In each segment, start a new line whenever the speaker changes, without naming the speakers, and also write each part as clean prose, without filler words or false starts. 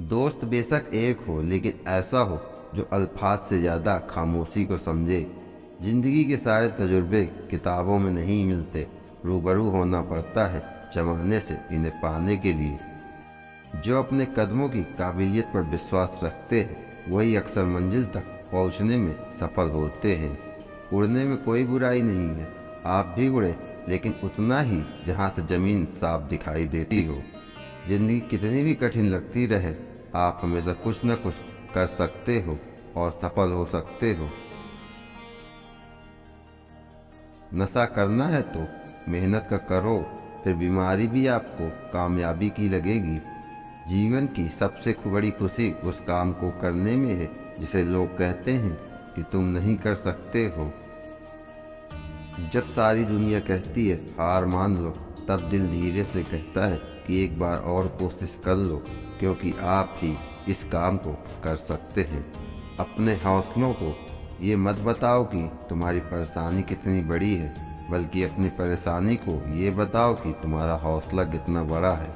दोस्त बेशक एक हो, लेकिन ऐसा हो जो अल्फाज से ज़्यादा खामोशी को समझे। ज़िंदगी के सारे तजुर्बे किताबों में नहीं मिलते, रूबरू होना पड़ता है ज़माने से इन्हें पाने के लिए। जो अपने कदमों की काबिलियत पर विश्वास रखते हैं वही अक्सर मंजिल तक पहुंचने में सफल होते हैं। उड़ने में कोई बुराई नहीं है, आप भी उड़े, लेकिन उतना ही जहां से ज़मीन साफ दिखाई देती हो। ज़िंदगी कितनी भी कठिन लगती रहे, आप हमेशा कुछ न कुछ कर सकते हो और सफल हो सकते हो। नशा करना है तो मेहनत का करो, फिर बीमारी भी आपको कामयाबी की लगेगी। जीवन की सबसे बड़ी खुशी उस काम को करने में है जिसे लोग कहते हैं कि तुम नहीं कर सकते हो। जब सारी दुनिया कहती है हार मान लो, तब दिल धीरे से कहता है कि एक बार और कोशिश कर लो, क्योंकि आप ही इस काम को कर सकते हैं। अपने हौसलों को ये मत बताओ कि तुम्हारी परेशानी कितनी बड़ी है, बल्कि अपनी परेशानी को ये बताओ कि तुम्हारा हौसला कितना बड़ा है।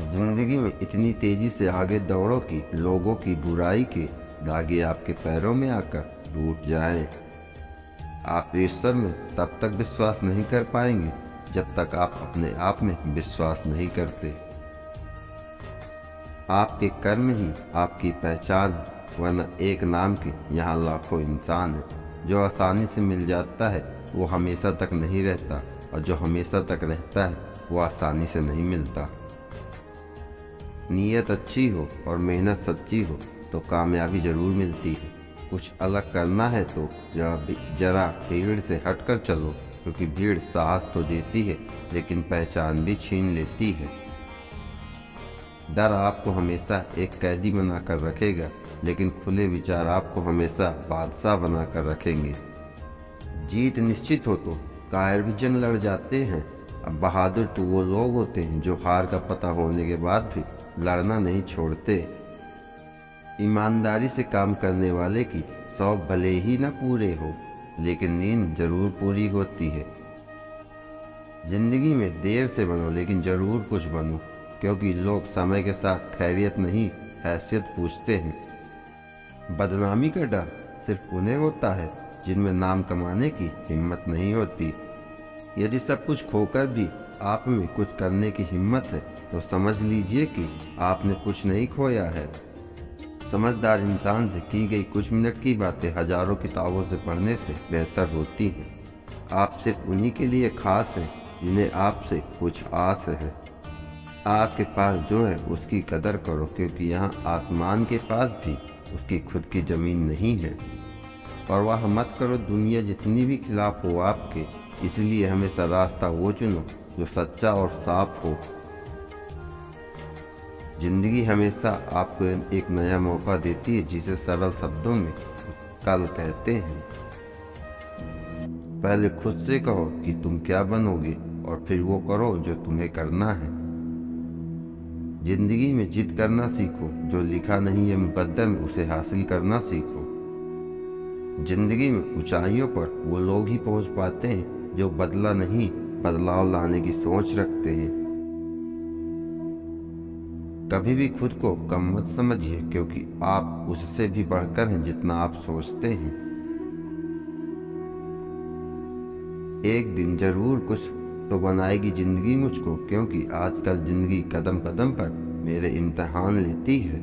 जिंदगी में इतनी तेजी से आगे दौड़ो कि लोगों की बुराई के धागे आपके पैरों में आकर टूट जाएं। आप ईश्वर में तब तक विश्वास नहीं कर पाएंगे जब तक आप अपने आप में विश्वास नहीं करते। आपके कर्म ही आपकी पहचान है, वरना एक नाम के यहाँ लाखों इंसान हैं। जो आसानी से मिल जाता है वो हमेशा तक नहीं रहता, और जो हमेशा तक रहता है वो आसानी से नहीं मिलता। नीयत अच्छी हो और मेहनत सच्ची हो तो कामयाबी जरूर मिलती है। कुछ अलग करना है तो जरा भीड़ से हटकर चलो, क्योंकि भीड़ साहस तो देती है लेकिन पहचान भी छीन लेती है। डर आपको हमेशा एक कैदी बनाकर रखेगा, लेकिन खुले विचार आपको हमेशा बादशाह बनाकर रखेंगे। जीत निश्चित हो तो कायर भी जंग लड़ जाते हैं। अब बहादुर तो वो लोग होते हैं जो हार का पता होने के बाद भी लड़ना नहीं छोड़ते। ईमानदारी से काम करने वाले की शौक भले ही न पूरे हो, लेकिन नींद जरूर पूरी होती है। जिंदगी में देर से बनो, लेकिन जरूर कुछ बनो, क्योंकि लोग समय के साथ खैरियत नहीं हैसियत पूछते हैं। बदनामी का डर सिर्फ उन्हें होता है जिनमें नाम कमाने की हिम्मत नहीं होती। यदि सब कुछ खोकर भी आप में कुछ करने की हिम्मत है तो समझ लीजिए कि आपने कुछ नहीं खोया है। समझदार इंसान से की गई कुछ मिनट की बातें हजारों किताबों से पढ़ने से बेहतर होती हैं। आप सिर्फ उन्हीं के लिए खास हैं जिन्हें आपसे कुछ आस है। आपके पास जो है उसकी कदर करो, क्योंकि यहाँ आसमान के पास भी उसकी खुद की ज़मीन नहीं है। परवाह मत करो दुनिया जितनी भी खिलाफ हो आपके, इसलिए हमेशा रास्ता वो चुनो जो सच्चा और साफ हो। जिंदगी हमेशा आपको एक नया मौका देती है, जिसे सरल शब्दों में कल कहते हैं। पहले खुद से कहो कि तुम क्या बनोगे, और फिर वो करो जो तुम्हें करना है। जिंदगी में जिद करना सीखो, जो लिखा नहीं है मुकद्दर में उसे हासिल करना सीखो। जिंदगी में ऊंचाइयों पर वो लोग ही पहुंच पाते हैं जो बदला नहीं बदलाव लाने की सोच रखते हैं। कभी भी खुद को कम मत समझिए, क्योंकि आप उससे भी बढ़कर हैं जितना आप सोचते हैं। एक दिन जरूर कुछ तो बनाएगी जिंदगी मुझको, क्योंकि आजकल जिंदगी कदम कदम पर मेरे इम्तिहान लेती है।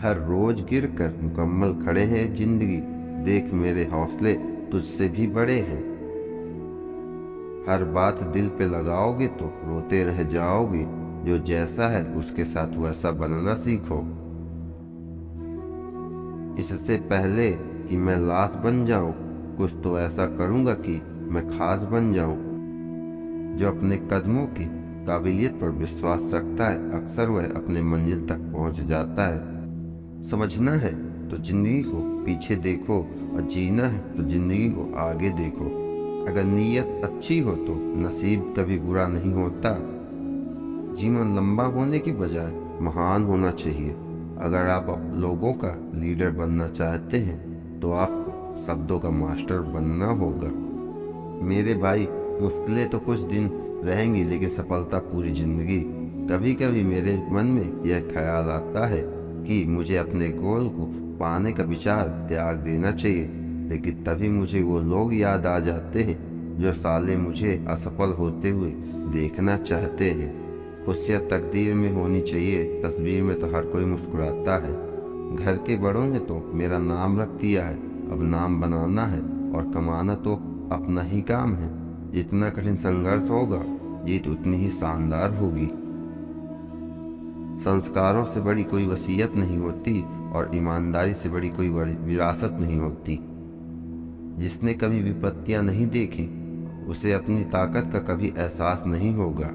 हर रोज गिर कर मुकम्मल खड़े हैं जिंदगी, देख मेरे हौसले तुझसे भी बड़े हैं। हर बात दिल पे लगाओगे तो रोते रह जाओगे, जो जैसा है उसके साथ वैसा बनना सीखो। इससे पहले कि मैं लाश बन जाऊं, कुछ तो ऐसा करूंगा कि मैं खास बन जाऊं। जो अपने कदमों की काबिलियत पर विश्वास रखता है, अक्सर वह अपने मंजिल तक पहुंच जाता है। समझना है तो जिंदगी को पीछे देखो, और जीना है तो जिंदगी को आगे देखो। अगर नीयत अच्छी हो तो नसीब कभी बुरा नहीं होता। जीवन लंबा होने की बजाय महान होना चाहिए। अगर आप लोगों का लीडर बनना चाहते हैं तो आपको शब्दों का मास्टर बनना होगा। मेरे भाई, मुश्किलें तो कुछ दिन रहेंगी, लेकिन सफलता पूरी जिंदगी कभी कभी मेरे मन में यह ख्याल आता है कि मुझे अपने गोल को पाने का विचार त्याग देना चाहिए, लेकिन तभी मुझे वो लोग याद आ जाते हैं जो साले मुझे असफल होते हुए देखना चाहते हैं। खुशियाँ तकदीर में होनी चाहिए, तस्वीर में तो हर कोई मुस्कुराता है। घर के बड़ों ने तो मेरा नाम रख दिया है, अब नाम बनाना है और कमाना तो अपना ही काम है। जितना कठिन संघर्ष होगा, जीत उतनी ही शानदार होगी। संस्कारों से बड़ी कोई वसीयत नहीं होती और ईमानदारी से बड़ी कोई विरासत नहीं होती। जिसने कभी विपत्तियां नहीं देखी, उसे अपनी ताकत का कभी एहसास नहीं होगा।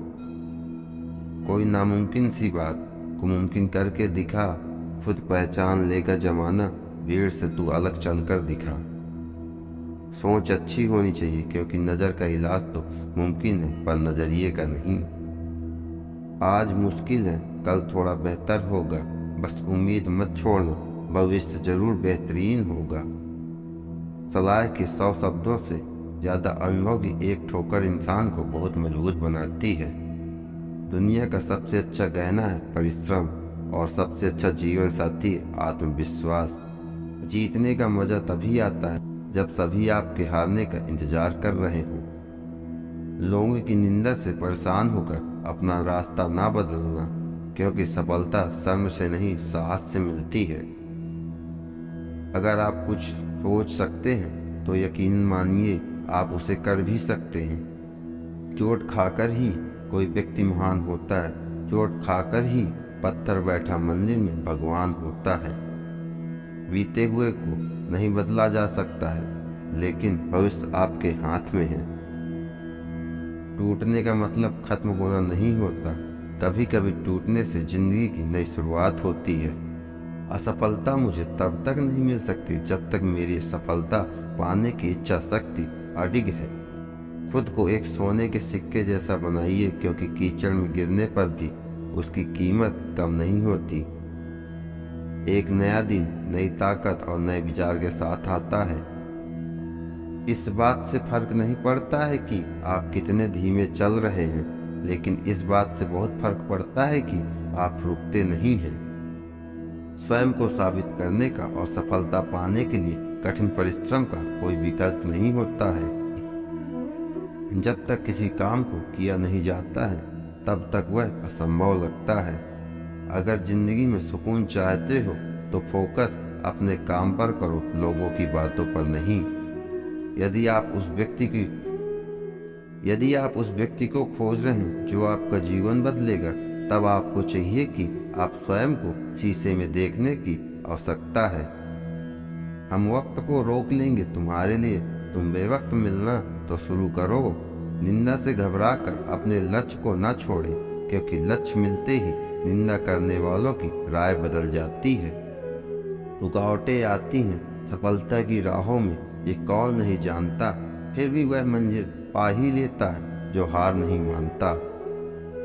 कोई नामुमकिन सी बात को मुमकिन करके दिखा, खुद पहचान लेगा जमाना, भीड़ से तू अलग चलकर दिखा। सोच अच्छी होनी चाहिए, क्योंकि नज़र का इलाज तो मुमकिन है पर नज़रिए का नहीं। आज मुश्किल है, कल थोड़ा बेहतर होगा, बस उम्मीद मत छोड़ना, भविष्य जरूर बेहतरीन होगा। सलाह के 100 शब्दों से ज़्यादा अनुभव की एक ठोकर इंसान को बहुत मजबूत बनाती है। दुनिया का सबसे अच्छा गहना है परिश्रम, और सबसे अच्छा जीवन साथी आत्मविश्वास। जीतने का मजा तभी आता है जब सभी आपके हारने का इंतजार कर रहे हो। लोगों की निंदा से परेशान होकर अपना रास्ता ना बदलना, क्योंकि सफलता शर्म से नहीं साहस से मिलती है। अगर आप कुछ सोच सकते हैं तो यकीन मानिए आप उसे कर भी सकते हैं। चोट खाकर ही कोई व्यक्ति महान होता है, चोट खाकर ही पत्थर बैठा मंदिर में भगवान होता है। बीते हुए को नहीं बदला जा सकता है, लेकिन भविष्य आपके हाथ में है। टूटने का मतलब खत्म होना नहीं होता, कभी कभी टूटने से जिंदगी की नई शुरुआत होती है। असफलता मुझे तब तक नहीं मिल सकती जब तक मेरी सफलता पाने की इच्छा शक्ति अडिग है। खुद को एक सोने के सिक्के जैसा बनाइए, क्योंकि कीचड़ में गिरने पर भी उसकी कीमत कम नहीं होती। एक नया दिन नई ताकत और नए विचार के साथ आता है। इस बात से फर्क नहीं पड़ता है कि आप कितने धीमे चल रहे हैं, लेकिन इस बात से बहुत फर्क पड़ता है कि आप रुकते नहीं हैं। स्वयं को साबित करने का और सफलता पाने के लिए कठिन परिश्रम का कोई विकल्प नहीं होता है। जब तक किसी काम को किया नहीं जाता है, तब तक वह असंभव लगता है। अगर जिंदगी में सुकून चाहते हो तो फोकस अपने काम पर करो, लोगों की बातों पर नहीं। यदि आप उस व्यक्ति को खोज रहे हैं जो आपका जीवन बदलेगा, तब आपको चाहिए कि आप स्वयं को शीशे में देखने की आवश्यकता है। हम वक्त को रोक लेंगे तुम्हारे लिए, तुम बेवक्त मिलना तो शुरू करो। निंदा से घबराकर अपने लक्ष्य को न छोड़े, क्योंकि लक्ष्य मिलते ही निंदा करने वालों की राय बदल जाती है। रुकावटें आती हैं सफलता की राहों में, ये कौन नहीं जानता, फिर भी वह मंजिल पा ही लेता है जो हार नहीं मानता।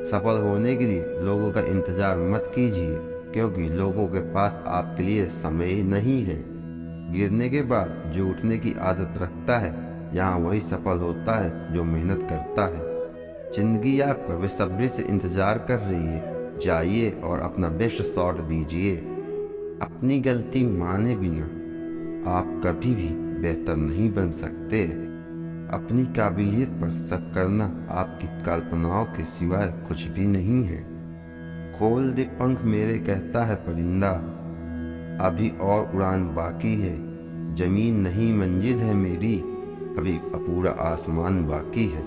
सफल होने के लिए लोगों का इंतजार मत कीजिए, क्योंकि लोगों के पास आपके लिए समय नहीं है। गिरने के बाद जो उठने की आदत रखता है, यहाँ वही सफल होता है जो मेहनत करता है। जिंदगी आपका बेसब्री से इंतजार कर रही है, जाइए और अपना बेस्ट शॉट दीजिए। अपनी गलती माने बिना आप कभी भी बेहतर नहीं बन सकते। अपनी काबिलियत पर शक करना आपकी कल्पनाओं के सिवाय कुछ भी नहीं है। खोल दे पंख मेरे, कहता है परिंदा, अभी और उड़ान बाकी है। जमीन नहीं मंजिल है मेरी, अभी अपूरा आसमान बाकी है।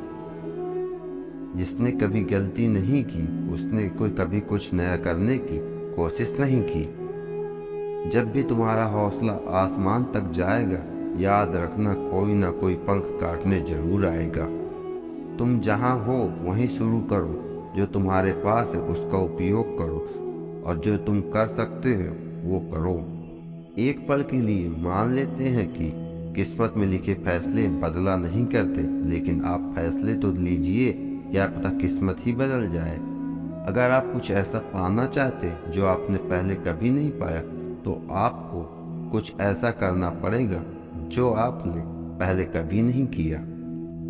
जिसने कभी गलती नहीं की, उसने कभी कुछ नया करने की कोशिश नहीं की। जब भी तुम्हारा हौसला आसमान तक जाएगा, याद रखना कोई ना कोई पंख काटने जरूर आएगा। तुम जहाँ हो वहीं शुरू करो, जो तुम्हारे पास है उसका उपयोग करो, और जो तुम कर सकते हो वो करो। एक पल के लिए मान लेते हैं कि किस्मत में लिखे फैसले बदला नहीं करते, लेकिन आप फैसले तो लीजिए, क्या पता किस्मत ही बदल जाए। अगर आप कुछ ऐसा पाना चाहते जो आपने पहले कभी नहीं पाया, तो आपको कुछ ऐसा करना पड़ेगा जो आपने पहले कभी नहीं किया।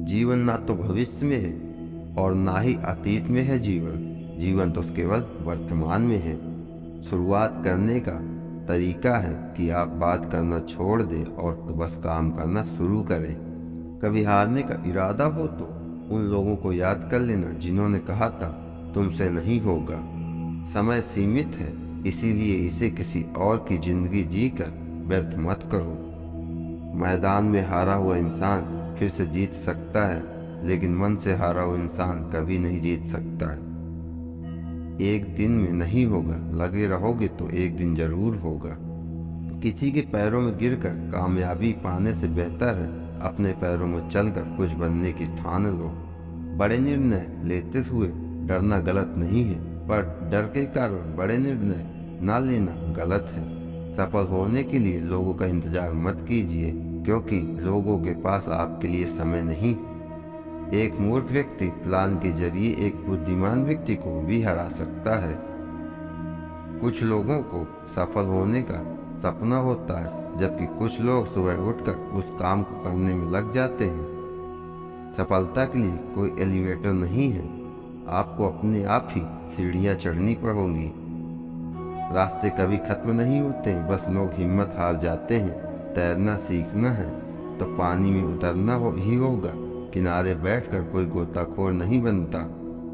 जीवन ना तो भविष्य में है और ना ही अतीत में है जीवन, जीवन तो केवल वर्तमान में है। शुरुआत करने का तरीका है कि आप बात करना छोड़ दें और बस काम करना शुरू करें। कभी हारने का इरादा हो तो उन लोगों को याद कर लेना जिन्होंने कहा था तुमसे नहीं होगा। समय सीमित है, इसीलिए इसे किसी और की जिंदगी जीकर व्यर्थ मत करो। मैदान में हारा हुआ इंसान फिर से जीत सकता है, लेकिन मन से हारा हुआ इंसान कभी नहीं जीत सकता है। एक दिन में नहीं होगा, लगे रहोगे तो एक दिन जरूर होगा। किसी के पैरों में गिरकर कामयाबी पाने से बेहतर है अपने पैरों में चलकर कुछ बनने की ठान लो। बड़े निर्णय लेते हुए डरना गलत नहीं है, पर डर के कारण बड़े निर्णय ना लेना गलत है। सफल होने के लिए लोगों का इंतजार मत कीजिए, क्योंकि लोगों के पास आपके लिए समय नहीं। एक मूर्ख व्यक्ति प्लान के जरिए एक बुद्धिमान व्यक्ति को भी हरा सकता है। कुछ लोगों को सफल होने का सपना होता है, जबकि कुछ लोग सुबह उठकर उस काम को करने में लग जाते हैं। सफलता के लिए कोई एलिवेटर नहीं है, आपको अपने आप ही सीढ़ियां चढ़नी पड़ेंगी। रास्ते कभी खत्म नहीं होते, बस लोग हिम्मत हार जाते हैं। तैरना सीखना है तो पानी में उतरना ही होगा। किनारे बैठकर कोई गोताखोर नहीं बनता।